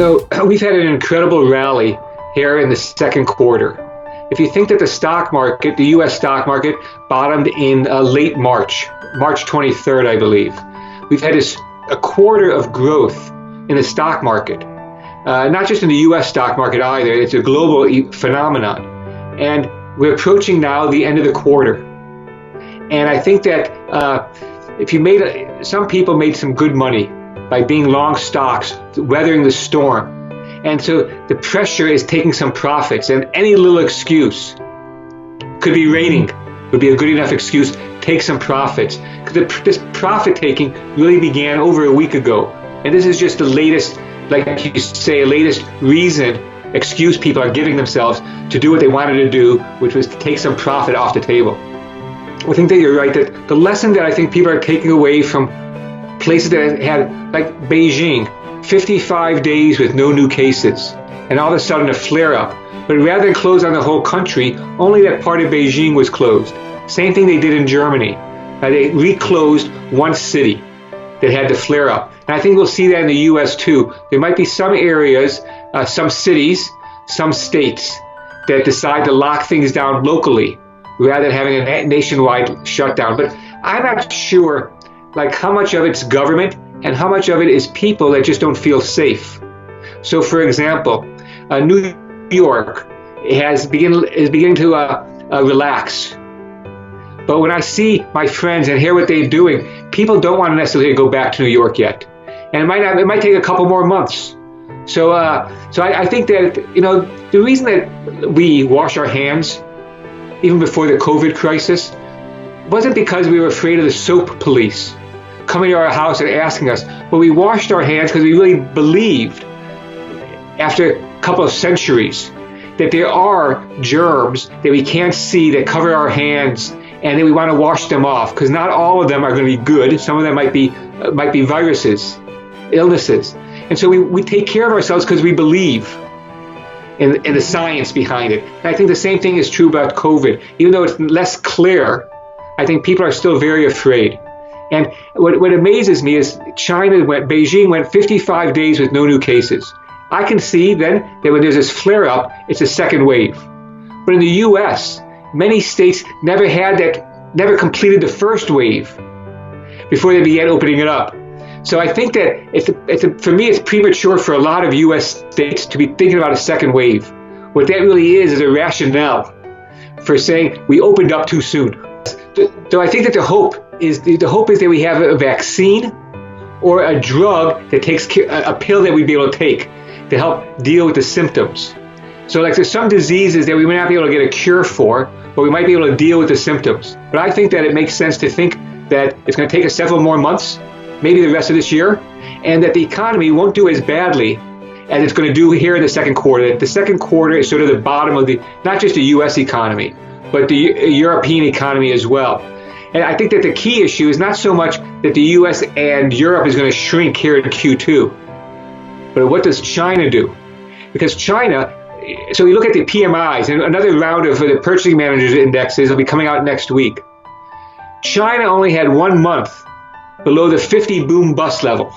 We've had an incredible rally here in the second quarter. If you think that the stock market, the U.S. stock market, bottomed in late March 23rd, I believe, we've had a quarter of growth in the stock market. Not just in the U.S. stock market either, it's a global phenomenon. And we're approaching now the end of the quarter. And I think that some people made some good money by being long stocks, weathering the storm. And so the pressure is taking some profits, and any little excuse could be raining, would be a good enough excuse, take some profits. Because this profit taking really began over a week ago. And this is just the latest, like you say, latest excuse people are giving themselves to do what they wanted to do, which was to take some profit off the table. I think that you're right, that the lesson that I think people are taking away from places that had, like Beijing, 55 days with no new cases, and all of a sudden a flare-up. But rather than close down the whole country, only that part of Beijing was closed. Same thing they did in Germany. They reclosed one city that had the flare-up. And I think we'll see that in the U.S. too. There might be some areas, some cities, some states that decide to lock things down locally rather than having a nationwide shutdown. But I'm not sure how much of it's government and how much of it is people that just don't feel safe. So, for example, New York is beginning to relax. But when I see my friends and hear what they're doing, people don't want to necessarily go back to New York yet, and it might take a couple more months. So I think that the reason that we wash our hands even before the COVID crisis wasn't because we were afraid of the soap police coming to our house and asking us, but we washed our hands because we really believed, after a couple of centuries, that there are germs that we can't see that cover our hands, and that we want to wash them off, because not all of them are going to be good. Some of them might be viruses, illnesses. And so we take care of ourselves because we believe in the science behind it. And I think the same thing is true about COVID. Even though it's less clear, I think people are still very afraid. And what amazes me is Beijing went 55 days with no new cases. I can see then that when there's this flare-up, it's a second wave. But in the U.S., many states never completed the first wave before they began opening it up. So I think that for me, it's premature for a lot of U.S. states to be thinking about a second wave. What that really is a rationale for saying we opened up too soon. So I think that the hope is that we have a vaccine or a drug that takes a pill that we'd be able to take to help deal with the symptoms. So there's some diseases that we may not be able to get a cure for, but we might be able to deal with the symptoms. But I think that it makes sense to think that it's going to take us several more months, maybe the rest of this year, and that the economy won't do as badly as it's going to do here in the second quarter. That the second quarter is sort of the bottom of not just the U.S. economy, but the European economy as well. And I think that the key issue is not so much that the U.S. and Europe is going to shrink here in Q2, but what does China do? Because China, so we look at the PMIs, and another round of the Purchasing Managers Indexes will be coming out next week. China only had 1 month below the 50 boom bust level.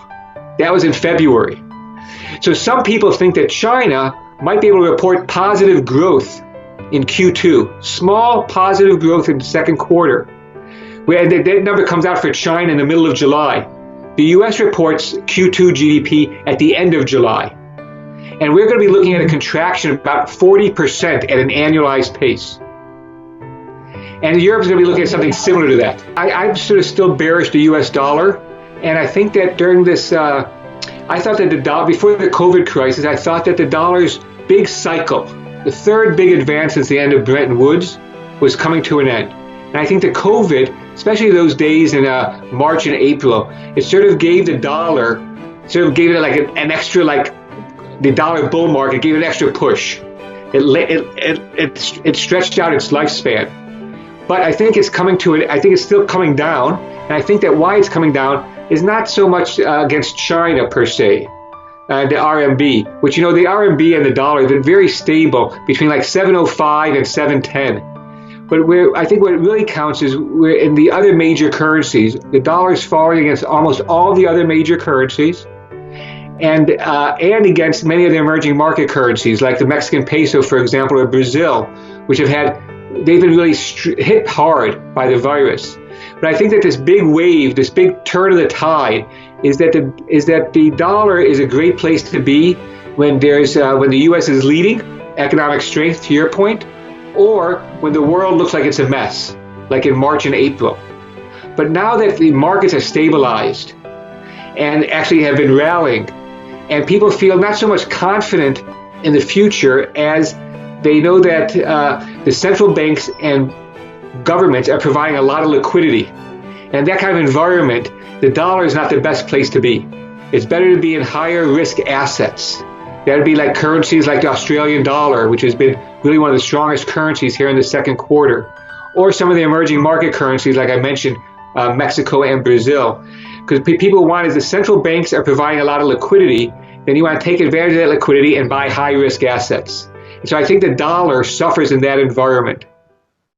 That was in February. So some people think that China might be able to report positive growth in Q2, small positive growth in the second quarter. Where that number comes out for China in the middle of July. The U.S. reports Q2 GDP at the end of July. And we're going to be looking at a contraction of about 40% at an annualized pace. And Europe's going to be looking at something similar to that. I'm sort of still bearish the U.S. dollar. And I think that during this, I thought that the dollar, before the COVID crisis, I thought that the dollar's big cycle, the third big advance since the end of Bretton Woods, was coming to an end. And I think that COVID, especially those days in March and April, it sort of gave the dollar, gave it an extra, the dollar bull market gave it an extra push. It stretched out its lifespan. But I think it's coming to it. I think it's still coming down. And I think that why it's coming down is not so much against China per se, the RMB, which, the RMB and the dollar have been very stable between 705 and 710. But I think what really counts is we're in the other major currencies. The dollar is falling against almost all the other major currencies. and against many of the emerging market currencies like the Mexican peso, for example, or Brazil, which they've been really hit hard by the virus. But I think that this big wave, this big turn of the tide, is that the dollar is a great place to be when the U.S. is leading economic strength, to your point, or when the world looks like it's a mess, like in March and April. But now that the markets are stabilized and actually have been rallying, and people feel not so much confident in the future as they know that the central banks and governments are providing a lot of liquidity. And that kind of environment, the dollar is not the best place to be. It's better to be in higher risk assets. That would be like currencies like the Australian dollar, which has been really one of the strongest currencies here in the second quarter, or some of the emerging market currencies like I mentioned, Mexico and Brazil. Because people want, as the central banks are providing a lot of liquidity, then you want to take advantage of that liquidity and buy high risk assets. And so I think the dollar suffers in that environment.